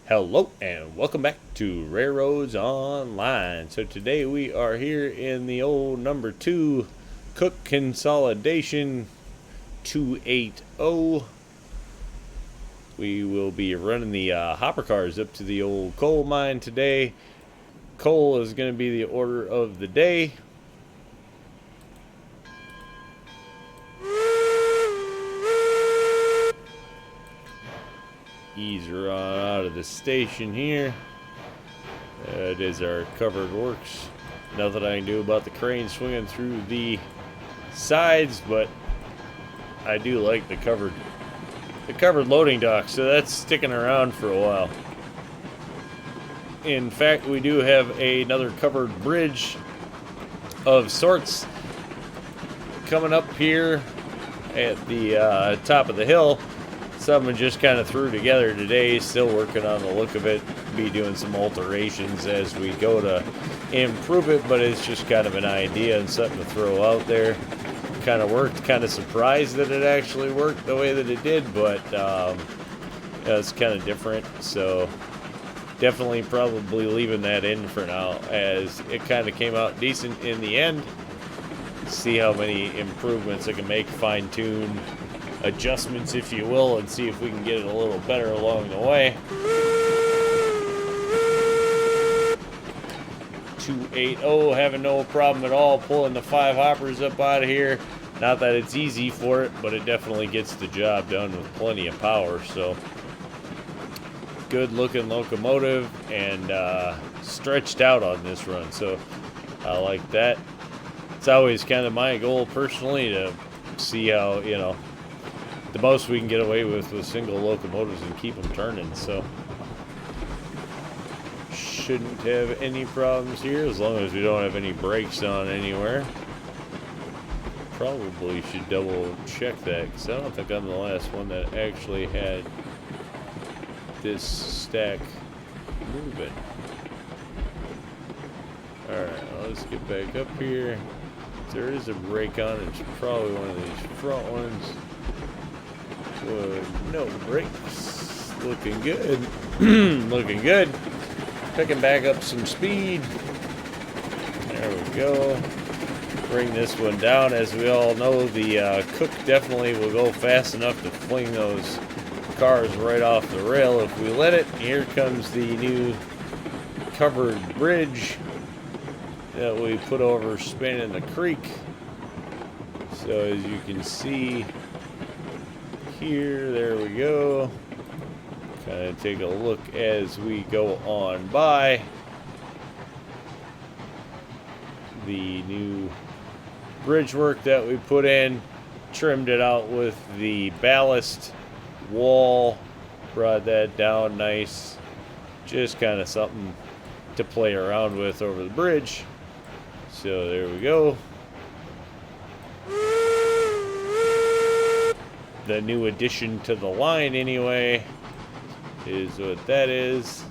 Hello and welcome back to RailRoads Online. So today we are here in the old number 2 Cook Consolidation 280. We will be running the hopper cars up to the old coal mine today. Coal is going to be the order of the day. Ease her on out of the station here. It is our covered works. Nothing I can do about the crane swinging through the sides, but I do like the covered loading dock, so that's sticking around for a while. In fact, we do have another covered bridge of sorts coming up here at the top of the hill. Someone just kind of threw together today, still working on the look of it, be doing some alterations as we go to improve it, but it's just kind of an idea and something to throw out there. Kind of worked, kind of surprised that it actually worked the way that it did, but it's kind of different, so definitely probably leaving that in for now, as it kind of came out decent in the end. See how many improvements I can make, fine-tune adjustments, if you will, and see if we can get it a little better along the way. 280, having no problem at all pulling the 5 hoppers up out of here. Not that it's easy for it, but it definitely gets the job done with plenty of power. So good looking locomotive, and stretched out on this run, so I like that. It's always kind of my goal personally to see how, the most we can get away with single locomotives and keep them turning. So shouldn't have any problems here as long as we don't have any brakes on anywhere. Probably should double check that, because I don't think I'm the last one that actually had this stack moving. Alright, let's get back up here. If there is a brake on it, it's probably one of these front ones. Whoa, no brakes. Looking good. Looking good. Picking back up some speed. There we go. Bring this one down. As we all know, the Cook definitely will go fast enough to fling those cars right off the rail if we let it. Here comes the new covered bridge that we put over spanning the creek. So as you can see here, there we go. Kind of take a look as we go on by the new bridge work that we put in. Trimmed it out with the ballast wall, brought that down nice. Just kind of something to play around with over the bridge. So there we go. The new addition to the line anyway is what that is.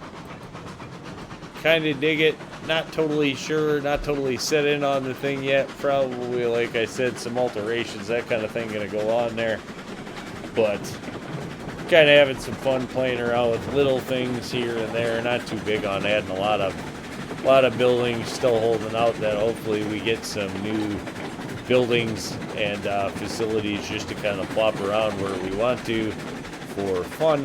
Kind of dig it. Not totally sure, not totally set in on the thing yet. Probably, like I said, some alterations, that kind of thing gonna go on there. But kind of having some fun playing around with little things here and there. Not too big on adding a lot of buildings. Still holding out that hopefully we get some new buildings and facilities just to kind of plop around where we want to for fun.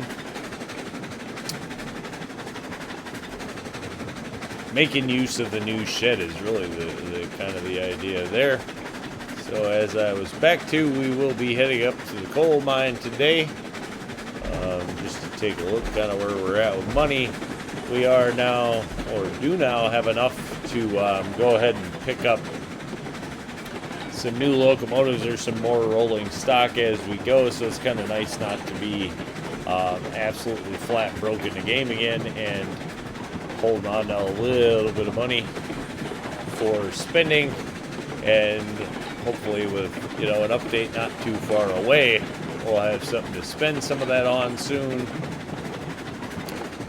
Making use of the new shed is really the kind of the idea there. So as I was back to, we will be heading up to the coal mine today, just to take a look kind of where we're at with money. We are now, or do now, have enough to go ahead and pick up some new locomotives or some more rolling stock as we go, so it's kind of nice not to be absolutely flat broke in the game again, and holding on to a little bit of money for spending, and hopefully with an update not too far away, we'll have something to spend some of that on soon.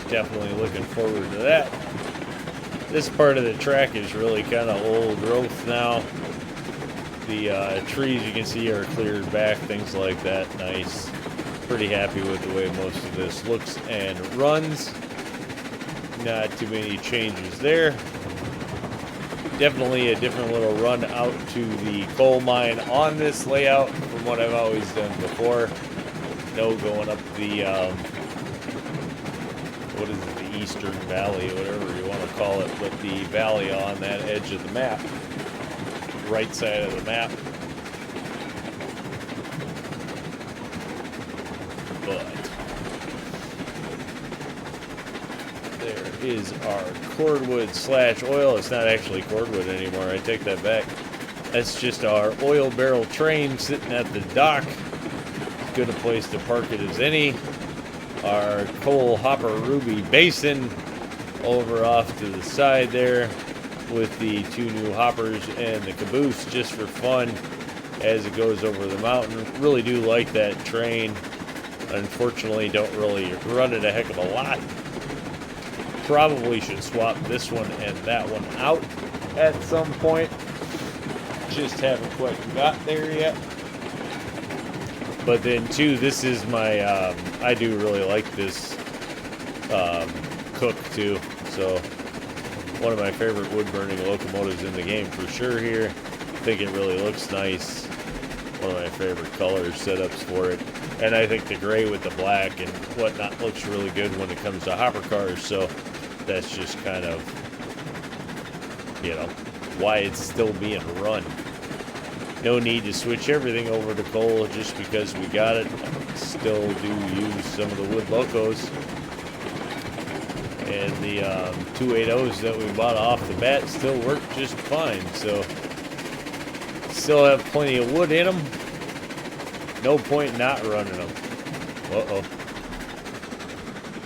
Definitely looking forward to that. This part of the track is really kind of old growth now. The trees you can see are cleared back, things like that. Nice. Pretty happy with the way most of this looks and runs. not too many changes there. Definitely a different little run out to the coal mine on this layout from what I've always done before. No going up the, what is it, the Eastern Valley, whatever you want to call it, but the valley on that edge of the map, right side of the map. But there is our cordwood / oil. It's not actually cordwood anymore. I take that back. That's just our oil barrel train sitting at the dock. As good a place to park it as any. Our coal hopper Ruby Basin over off to the side there with the 2 new hoppers and the caboose just for fun as it goes over the mountain. Really do like that train. Unfortunately, don't really run it a heck of a lot. Probably should swap this one and that one out at some point. Just haven't quite got there yet. But then too, this is my, I do really like this cook too. So one of my favorite wood burning locomotives in the game for sure here. I think it really looks nice. One of my favorite color setups for it. And I think the gray with the black and whatnot looks really good when it comes to hopper cars. So that's just kind of, you know, why it's still being run. No need to switch everything over to coal just because we got it. Still do use some of the wood locos. And the 280s that we bought off the bat still work just fine. So still have plenty of wood in them. No point not running them. Uh-oh.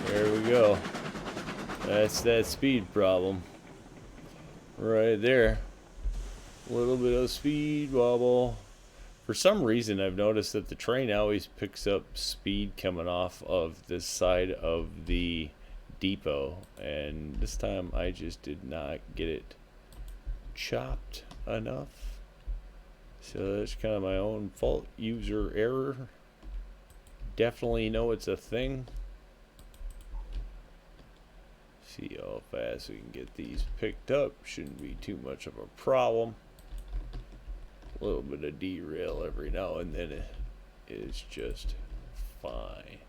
There we go. That's that speed problem. Right there. A little bit of speed wobble. For some reason, I've noticed that the train always picks up speed coming off of this side of the depot. And this time, I just did not get it chopped enough. So that's kind of my own fault. User error. Definitely know it's a thing. See how fast we can get these picked up. Shouldn't be too much of a problem. A little bit of derail every now and then is just fine.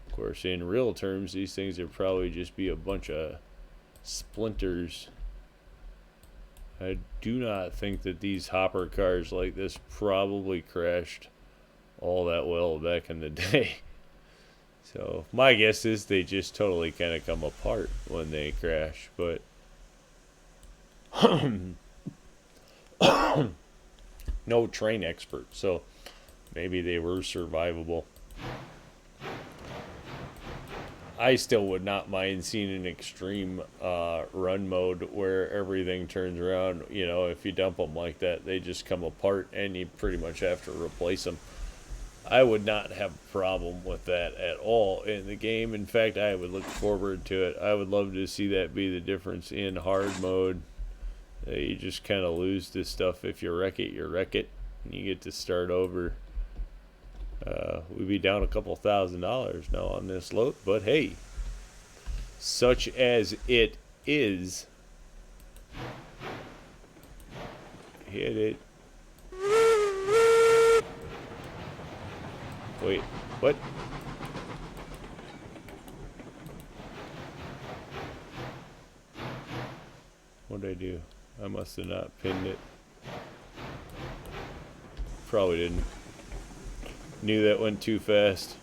Of course, in real terms, these things would probably just be a bunch of splinters. I do not think that these hopper cars like this probably crashed all that well back in the day. So my guess is they just totally kind of come apart when they crash, but no train expert, so maybe they were survivable. I still would not mind seeing an extreme run mode where everything turns around. You know, if you dump them like that, they just come apart and you pretty much have to replace them. I would not have a problem with that at all in the game. In fact, I would look forward to it. I would love to see that be the difference in hard mode. You just kind of lose this stuff. If you wreck it, you wreck it. And you get to start over. We'd be down a couple $1,000s now on this load. But hey, such as it is. Hit it. Wait, what? What did I do? I must have not pinned it. Probably didn't. Knew that went too fast.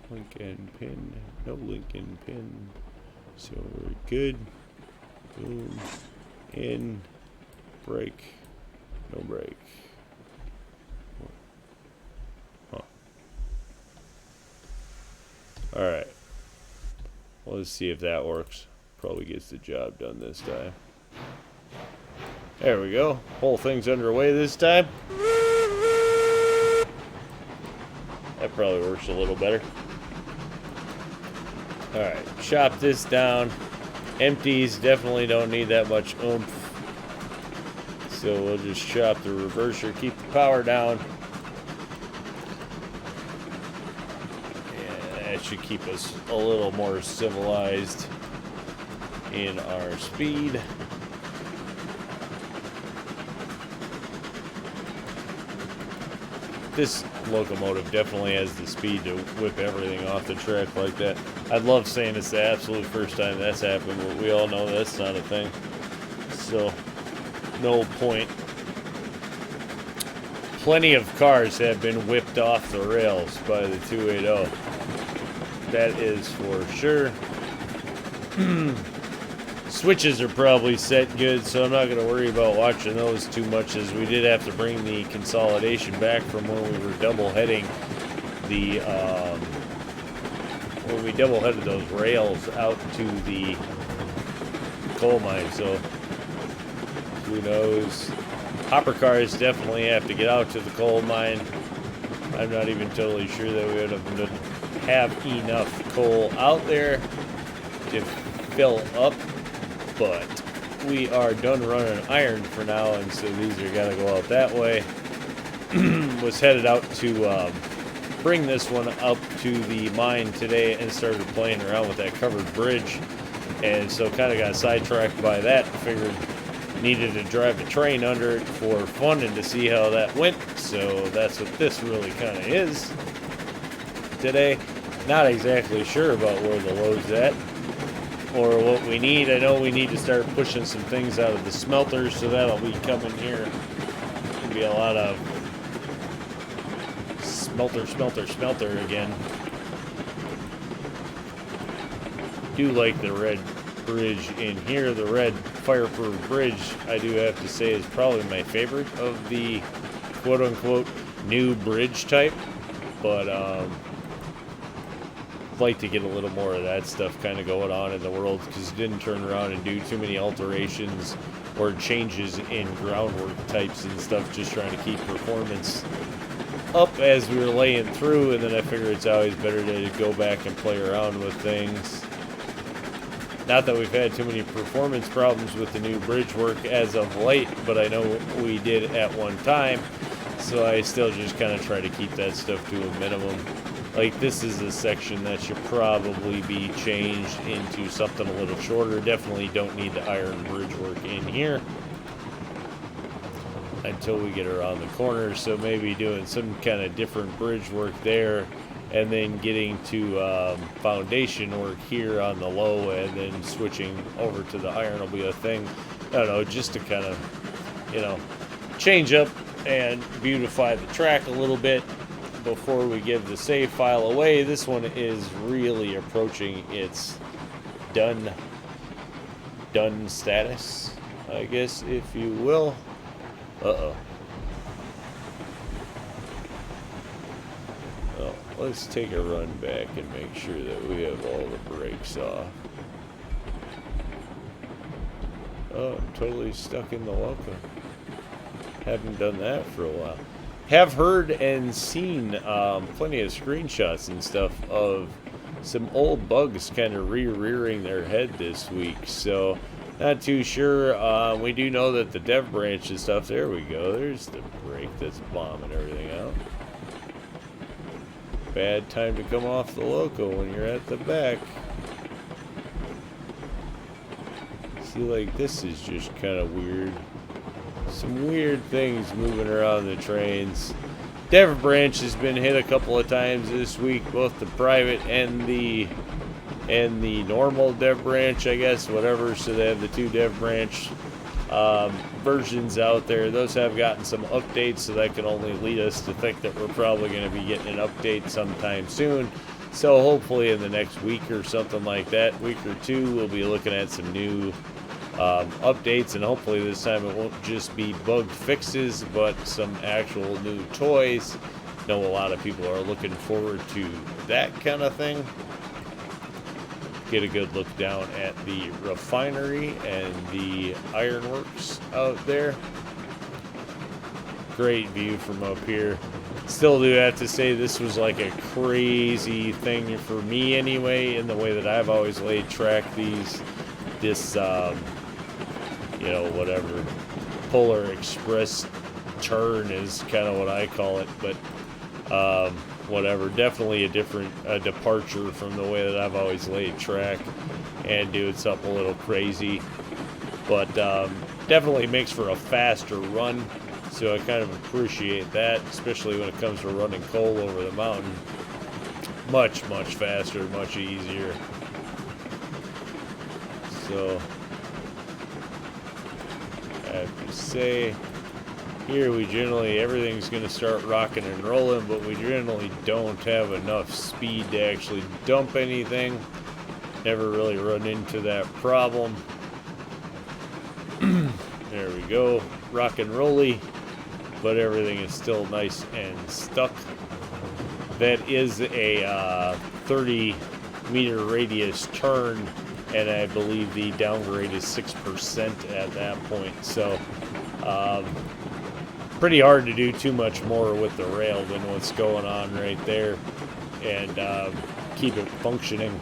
Link and pin. No link and pin. So we're good. Boom. In. Break. No break. Huh. Alright. Well, let's see if that works. Probably gets the job done this time. There we go. Whole thing's underway this time. That probably works a little better. Alright, chop this down. Empties definitely don't need that much oomph. So we'll just chop the reverser, keep the power down. that should keep us a little more civilized in our speed. This locomotive definitely has the speed to whip everything off the track like that. I'd love saying it's the absolute first time that's happened, but we all know that's not a thing. So, no point. Plenty of cars have been whipped off the rails by the 280. That is for sure. Switches are probably set good, so I'm not going to worry about watching those too much, as we did have to bring the consolidation back from when we were double heading the when we double headed those rails out to the coal mine. So who knows? Hopper cars definitely have to get out to the coal mine. I'm not even totally sure that we would have enough coal out there to fill up. But we are done running iron for now, and so these are gotta go out that way. Was headed out to bring this one up to the mine today and started playing around with that covered bridge, and so kind of got sidetracked by that. Figured needed to drive a train under it for fun and to see how that went, so that's what this really kind of is today. Not exactly sure about where the load's at or what we need. I know we need to start pushing some things out of the smelter, so that'll be coming here. There'll be a lot of smelter again. Do like the red bridge in here. The red fireproof bridge, I do have to say, is probably my favorite of the quote-unquote new bridge type, but like to get a little more of that stuff kind of going on in the world, because it didn't turn around and do too many alterations or changes in groundwork types and stuff, just trying to keep performance up as we were laying through. And then I figure it's always better to go back and play around with things. Not that we've had too many performance problems with the new bridge work as of late, but I know we did at one time, so I still just kind of try to keep that stuff to a minimum. Like, this is a section that should probably be changed into something a little shorter. Definitely don't need the iron bridge work in here until we get around the corner, so maybe doing some kind of different bridge work there, and then getting to foundation work here on the low, and then switching over to the iron will be a thing. I don't know, just to kind of, you know, change up and beautify the track a little bit before we give the save file away. This one is really approaching its done status, I guess, if you will. Well, let's take a run back and make sure that we have all the brakes off. Oh, I'm totally stuck in the loco. Haven't done that for a while. Have heard and seen plenty of screenshots and stuff of some old bugs kind of rearing their head this week, so not too sure. We do know that the dev branch and stuff, there we go, there's the brake that's bombing everything out. Bad time to come off the loco when you're at the back. See, like, this is just kind of weird. Some weird things moving around the trains. Dev branch has been hit a couple of times this week, both the private and the normal dev branch, I guess, whatever. So they have the two dev branch versions out there. Those have gotten some updates, so that can only lead us to think that we're probably going to be getting an update sometime soon. So hopefully in the next week or something like that, week or two, we'll be looking at some new updates, and hopefully this time it won't just be bug fixes, but some actual new toys. I know a lot of people are looking forward to that kind of thing. Get a good look down at the refinery and the ironworks out there. Great view from up here. Still do have to say this was like a crazy thing for me anyway, in the way that I've always laid track this you know, whatever, Polar Express turn is kind of what I call it, but Whatever. Definitely a different departure from the way that I've always laid track, and doing something a little crazy. But definitely makes for a faster run, so I kind of appreciate that, especially when it comes to running coal over the mountain. Much faster, much easier. So I have to say, here we generally, everything's going to start rocking and rolling, but we generally don't have enough speed to actually dump anything. Never really run into that problem. There we go, rock and rolly, but everything is still nice and stuck. That is a 30 meter radius turn, and I believe the downgrade is 6% at that point. So pretty hard to do too much more with the rail than what's going on right there, and keep it functioning.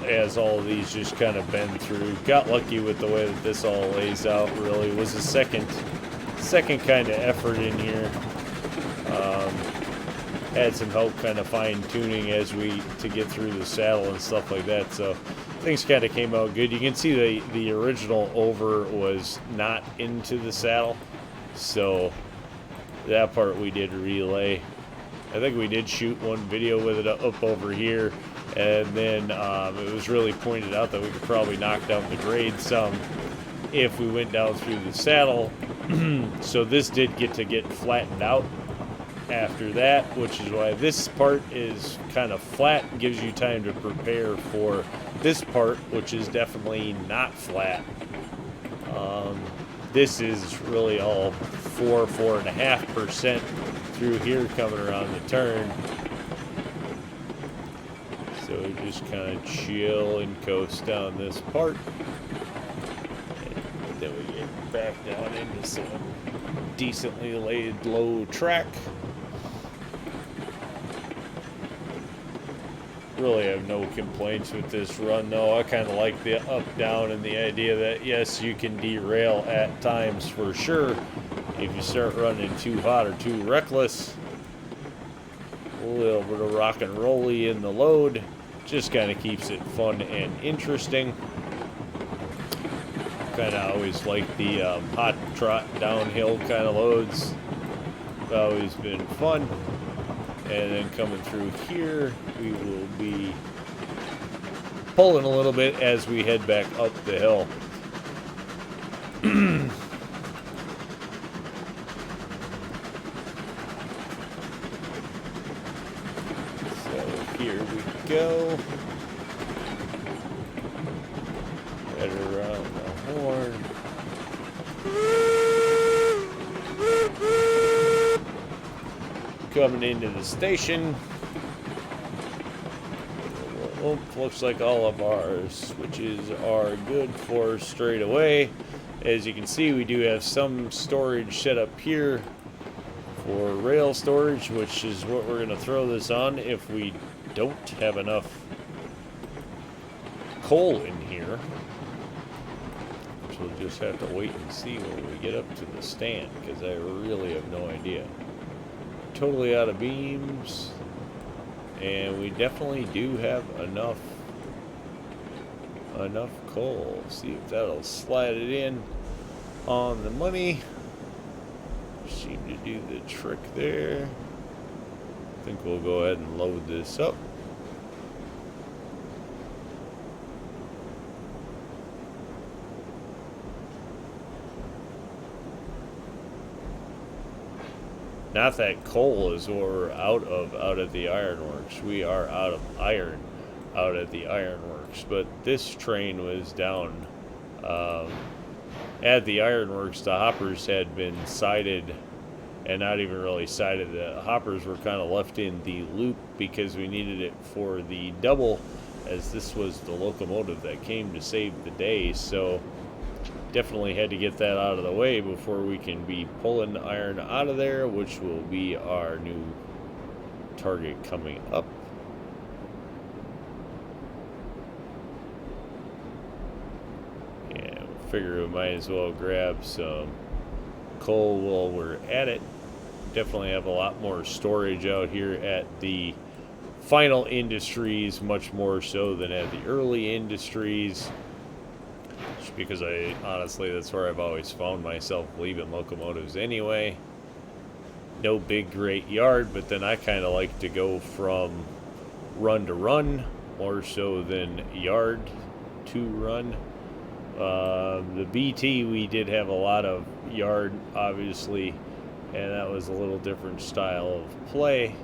As all of these just kind of bend through. Got lucky with the way that this all lays out. Really was a second kind of effort in here. Had some help kind of fine tuning to get through the saddle and stuff like that. So things kind of came out good. You can see the original over was not into the saddle, so that part we did relay. I think we did shoot one video with it up over here, and then it was really pointed out that we could probably knock down the grade some if we went down through the saddle. So this did get flattened out after that, which is why this part is kind of flat and gives you time to prepare for this part, which is definitely not flat. This is really all 4.5% through here coming around the turn. So we just kind of chill and coast down this part. And then we get back down into some decently laid low track. Really have no complaints with this run, though. I kind of like the up-down and the idea that, yes, you can derail at times for sure if you start running too hot or too reckless. A little bit of rock and rolly in the load just kind of keeps it fun and interesting. Kind of always like the hot trot downhill kind of loads. Always been fun. And then coming through here, we will be pulling a little bit as we head back up the hill. So here we go. Head around the horn. Coming into the station. Oh, looks like all of our switches are good for straight away. As you can see, we do have some storage set up here for rail storage, which is what we're going to throw this on if we don't have enough coal in here. So we'll just have to wait and see when we get up to the stand, because I really have no idea. Totally out of beams, and we definitely do have enough coal. See if that'll slide it in on the money. Seem to do the trick there. I think we'll go ahead and load this up. Not that coal is what we're out at the ironworks. We are out of iron out at the ironworks. But this train was down at the ironworks. The hoppers had been sighted, and not even really sighted. The hoppers were kind of left in the loop because we needed it for the double, as this was the locomotive that came to save the day. So definitely had to get that out of the way before we can be pulling the iron out of there, which will be our new target coming up. Yeah, figure we might as well grab some coal while we're at it. Definitely have a lot more storage out here at the final industries, much more so than at the early industries. Just because honestly, that's where I've always found myself leaving locomotives anyway. No big great yard, but then I kind of like to go from run to run more so than yard to run. The BT, we did have a lot of yard, obviously, and that was a little different style of play.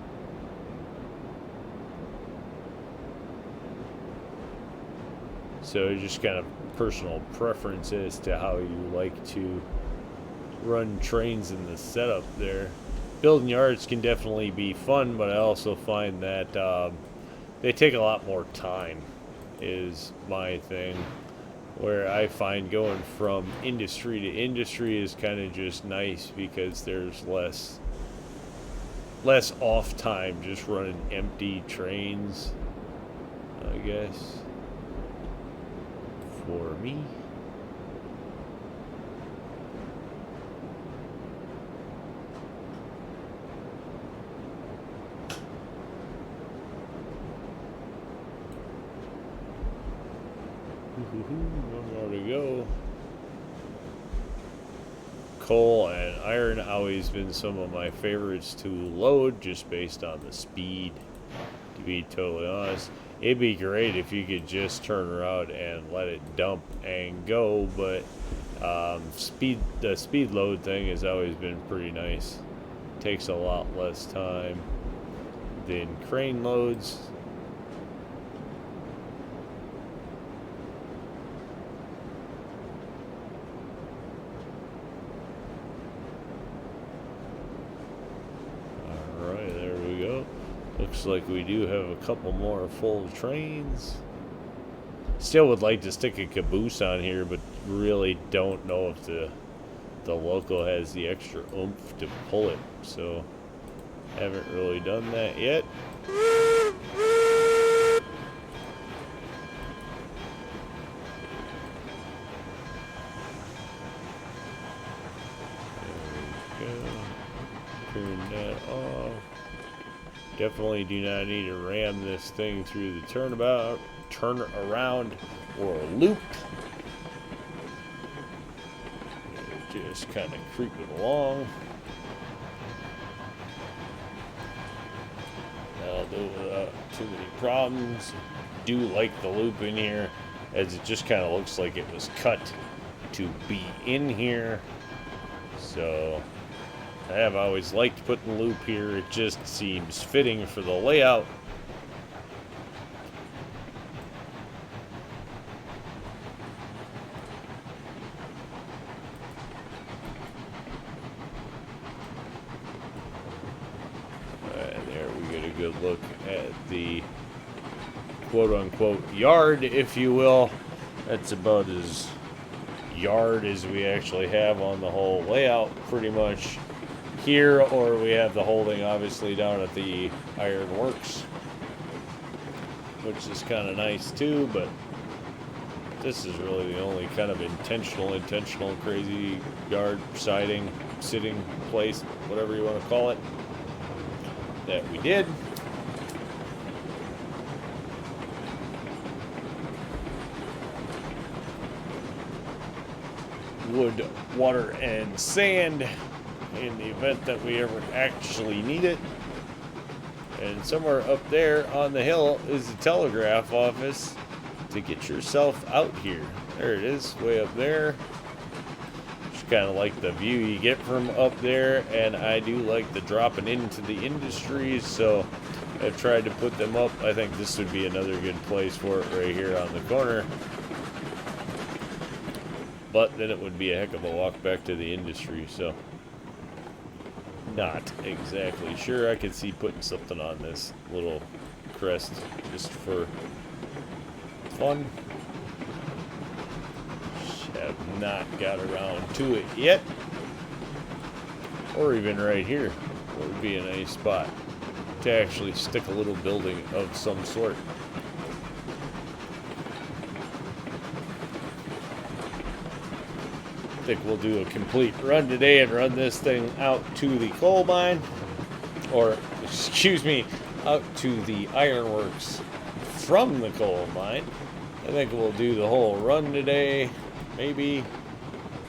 So just kind of personal preference as to how you like to run trains in the setup there. Building yards can definitely be fun, but I also find that they take a lot more time, is my thing. Where I find going from industry to industry is kind of just nice because there's less off time just running empty trains, I guess, for me. One more to go. Coal and iron always been some of my favorites to load, just based on the speed, to be totally honest. It'd be great if you could just turn around and let it dump and go, but the speed load thing has always been pretty nice. Takes a lot less time than crane loads. Looks like we do have a couple more full trains. Still would like to stick a caboose on here, but really don't know if the local has the extra oomph to pull it. So haven't really done that yet. There we go. Turn that off. Definitely do not need to ram this thing through the turnabout, turn around, or loop. Just kind of creeping along. That'll do it without too many problems. Do like the loop in here, as it just kind of looks like it was cut to be in here. So I have always liked putting the loop here. It just seems fitting for the layout. And there we get a good look at the quote-unquote yard, if you will. That's about as yard as we actually have on the whole layout, pretty much. Here, or we have the holding obviously down at the Iron Works, which is kind of nice too, but this is really the only kind of intentional crazy yard, siding, sitting place, whatever you want to call it, that we did. Wood, water, and sand in the event that we ever actually need it. And somewhere up there on the hill is the telegraph office to get yourself out here. There it is, way up there. Just kind of like the view you get from up there, and I do like the dropping into the industries, so I've tried to put them up. I think this would be another good place for it right here on the corner. But then it would be a heck of a walk back to the industry, so not exactly sure. I could see putting something on this little crest just for fun. Have not got around to it yet. Or even right here would be a nice spot to actually stick a little building of some sort. think we'll do a complete run today and run this thing out to the coal mine, or excuse me, out to the ironworks from the coal mine. I think we'll do the whole run today, maybe,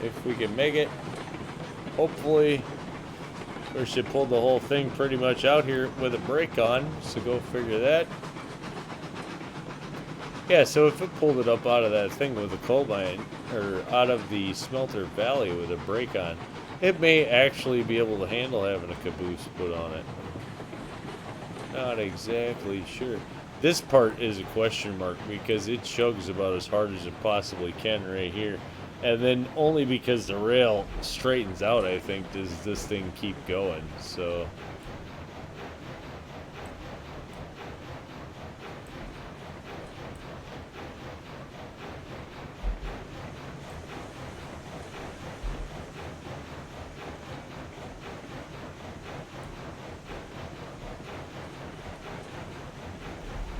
if we can make it. Hopefully. We should pull the whole thing pretty much out here with a brake on, so go figure that. Yeah, so if it pulled it up out of that thing with a coal mine, or out of the smelter valley with a brake on, it may actually be able to handle having a caboose put on it. Not exactly sure. This part is a question mark because it chugs about as hard as it possibly can right here. And then only because the rail straightens out, I think, does this thing keep going. So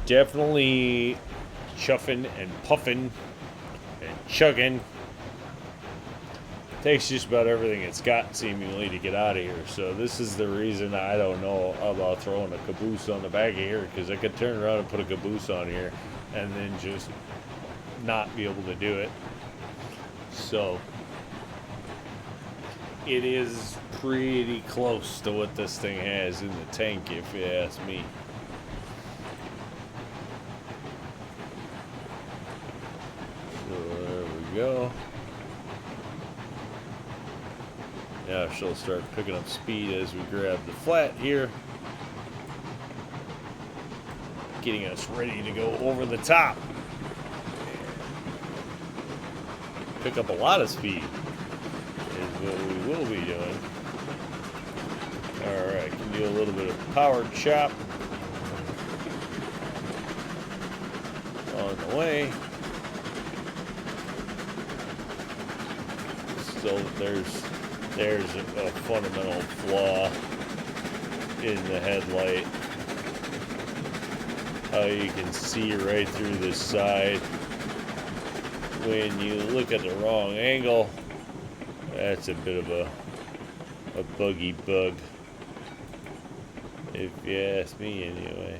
definitely chuffing and puffing and chugging. Takes just about everything it's got seemingly to get out of here. So this is the reason I don't know about throwing a caboose on the back of here, because I could turn around and put a caboose on here and then just not be able to do it. So it is pretty close to what this thing has in the tank, if you ask me. So there we go. Now she'll start picking up speed as we grab the flat here, getting us ready to go over the top. Pick up a lot of speed is what we will be doing. Alright, can do a little bit of power chop on the way. So there's a fundamental flaw in the headlight. How you can see right through the side when you look at the wrong angle. That's a bit of a buggy bug, if you ask me anyway.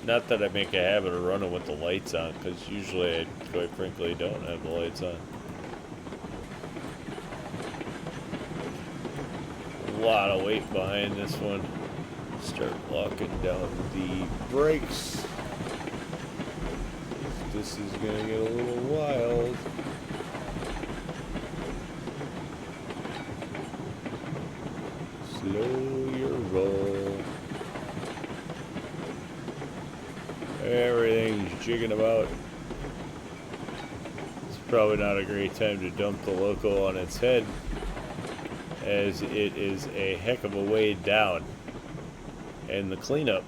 Not that I make a habit of running with the lights on, because usually I, quite frankly, don't have the lights on. A lot of weight behind this one. Start locking down the brakes. This is going to get a little wild. Slow your roll. Everything's jigging about. It's probably not a great time to dump the loco on its head, as it is a heck of a way down, and the cleanup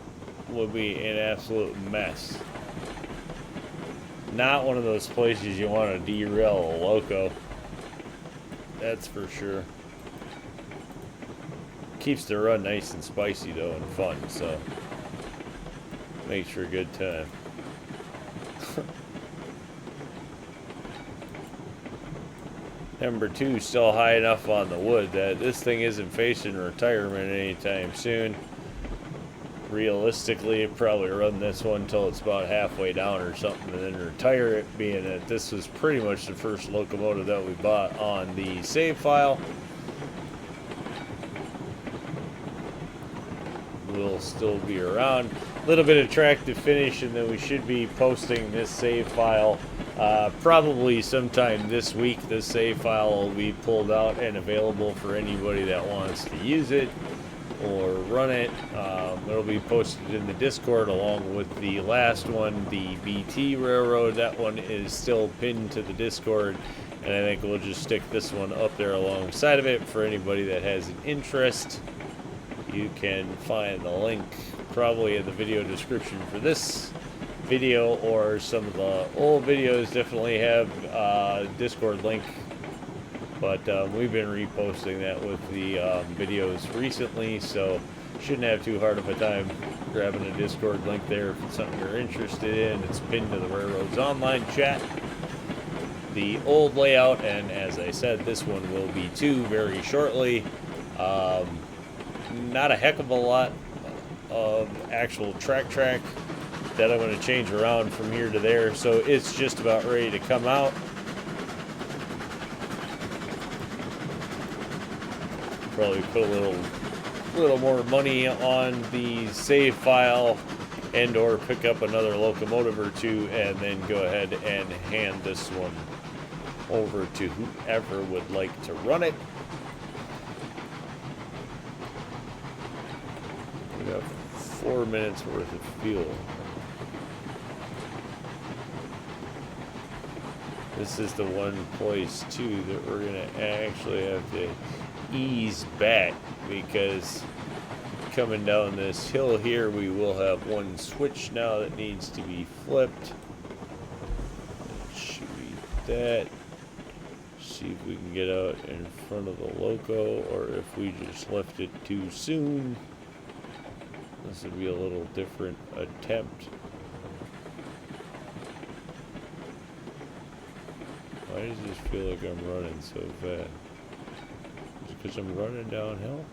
will be an absolute mess. Not one of those places you want to derail a loco, that's for sure. Keeps the run nice and spicy though, and fun, so makes for a good time. Number 2 still high enough on the wood that this thing isn't facing retirement anytime soon. Realistically, probably run this one until it's about halfway down or something and then retire it, being that this was pretty much the first locomotive that we bought on the save file. Will still be around. A little bit of track to finish, and then we should be posting this save file probably sometime this week. This save file will be pulled out and available for anybody that wants to use it or run it. It'll be posted in the Discord along with the last one, the BT Railroad. That one is still pinned to the Discord, and I think we'll just stick this one up there alongside of it for anybody that has an interest. You can find the link probably in the video description for this video, or some of the old videos definitely have a Discord link, but we've been reposting that with the videos recently, so shouldn't have too hard of a time grabbing a Discord link there if it's something you're interested in. It's pinned to the RailRoads online chat. The old layout, and as I said, this one will be too very shortly. Not a heck of a lot of actual track that I'm going to change around from here to there, so it's just about ready to come out. Probably put a little more money on the save file and or pick up another locomotive or two and then go ahead and hand this one over to whoever would like to run it. We got 4 minutes worth of fuel. This is the one place too that we're gonna actually have to ease back, because coming down this hill here we will have one switch now that needs to be flipped. Should be that. See if we can get out in front of the loco, or if we just left it too soon. This would be a little different attempt. Why does this feel like I'm running so fast? Is it because I'm running downhill?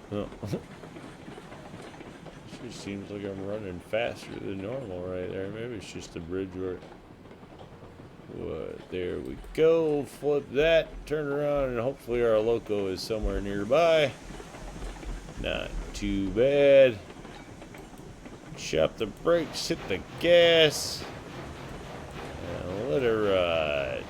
No. It just seems like I'm running faster than normal right there. Maybe it's just the bridge where... What? There we go. Flip that, turn around, and hopefully our loco is somewhere nearby. Not too bad. Chop the brakes, hit the gas, and let her ride.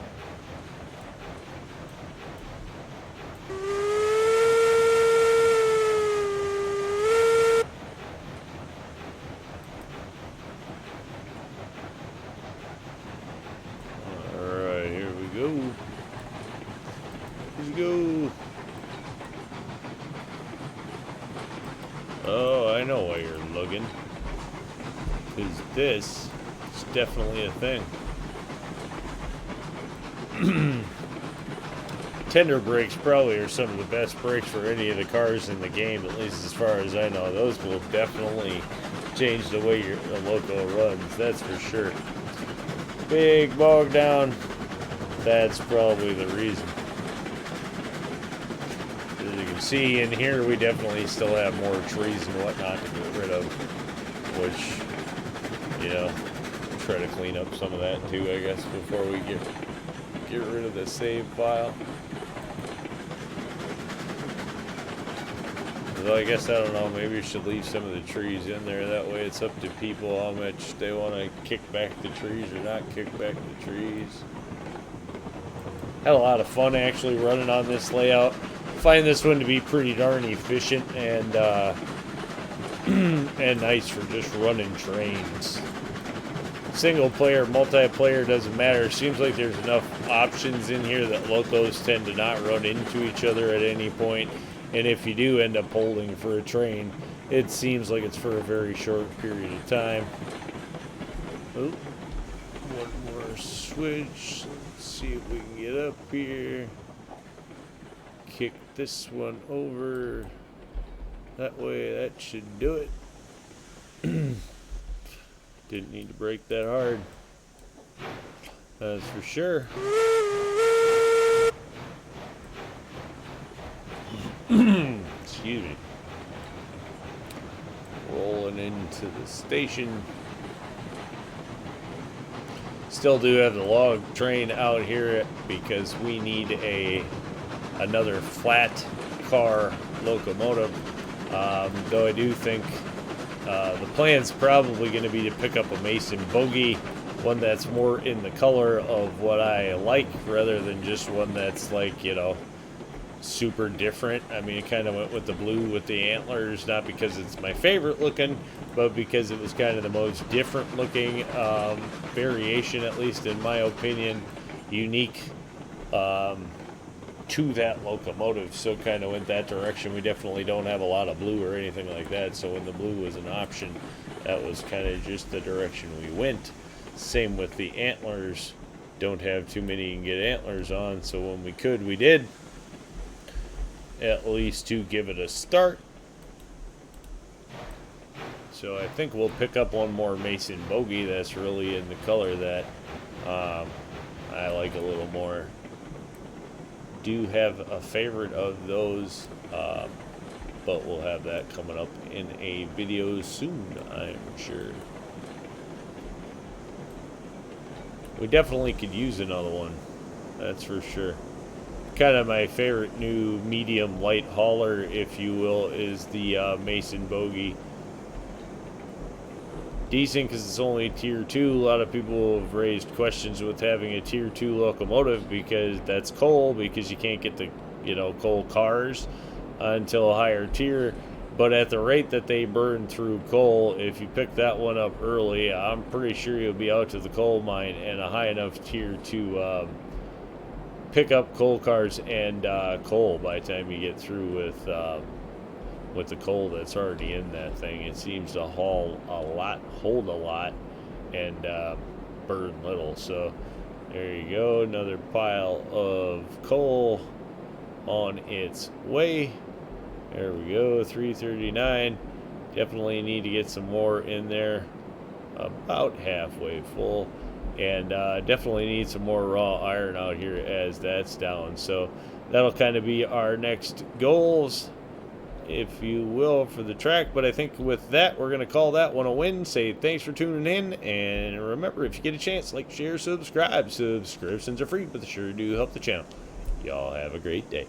Alright, here we go. Here we go. Oh, I know why you're looking. Because this is definitely a thing. Tender brakes probably are some of the best brakes for any of the cars in the game, at least as far as I know. Those will definitely change the way your loco runs, that's for sure. Big bog down, that's probably the reason. As you can see in here, we definitely still have more trees and whatnot to get rid of, which... You know, try to clean up some of that too, I guess, before we get rid of the save file. Though I guess, I don't know, maybe we should leave some of the trees in there. That way it's up to people how much they want to kick back the trees or not kick back the trees. Had a lot of fun actually running on this layout. Find this one to be pretty darn efficient and and nice for just running trains. Single player, multiplayer, doesn't matter. Seems like there's enough options in here that locos tend to not run into each other at any point. And if you do end up holding for a train, it seems like it's for a very short period of time. Oh, one more switch. Let's see if we can get up here. Kick this one over. That way, that should do it. Didn't need to brake that hard. That's for sure. Excuse me. Rolling into the station. Still do have the log train out here because we need another flat car locomotive. Though I do think the plan's probably going to be to pick up a Mason Bogey, one that's more in the color of what I like rather than just one that's like, you know, super different. I mean, it kind of went with the blue with the antlers, not because it's my favorite looking, but because it was kind of the most different looking variation, at least in my opinion, unique to that locomotive, so kind of went that direction. We definitely don't have a lot of blue or anything like that, so when the blue was an option, that was kind of just the direction we went. Same with the antlers, don't have too many you can get antlers on, so when we could, we did, at least to give it a start. So I think we'll pick up one more Mason Bogey that's really in the color that I like a little more. Do have a favorite of those, but we'll have that coming up in a video soon, I'm sure. We definitely could use another one, that's for sure. Kind of my favorite new medium light hauler, if you will, is the Mason Bogey. Decent because it's only tier 2. A lot of people have raised questions with having a tier 2 locomotive because that's coal, because you can't get the coal cars until a higher tier. But at the rate that they burn through coal, if you pick that one up early, I'm pretty sure you'll be out to the coal mine and a high enough tier to pick up coal cars and coal by the time you get through with the coal that's already in that thing. It seems to haul a lot, hold a lot, and burn little. So there you go, another pile of coal on its way. There we go, 339. Definitely need to get some more in there. About halfway full. And definitely need some more raw iron out here as that's down. So that'll kind of be our next goals, if you will, for the track. But I think with that, we're going to call that one a win. Say thanks for tuning in. And remember, if you get a chance, like, share, subscribe. Subscriptions are free, but they sure do help the channel. Y'all have a great day.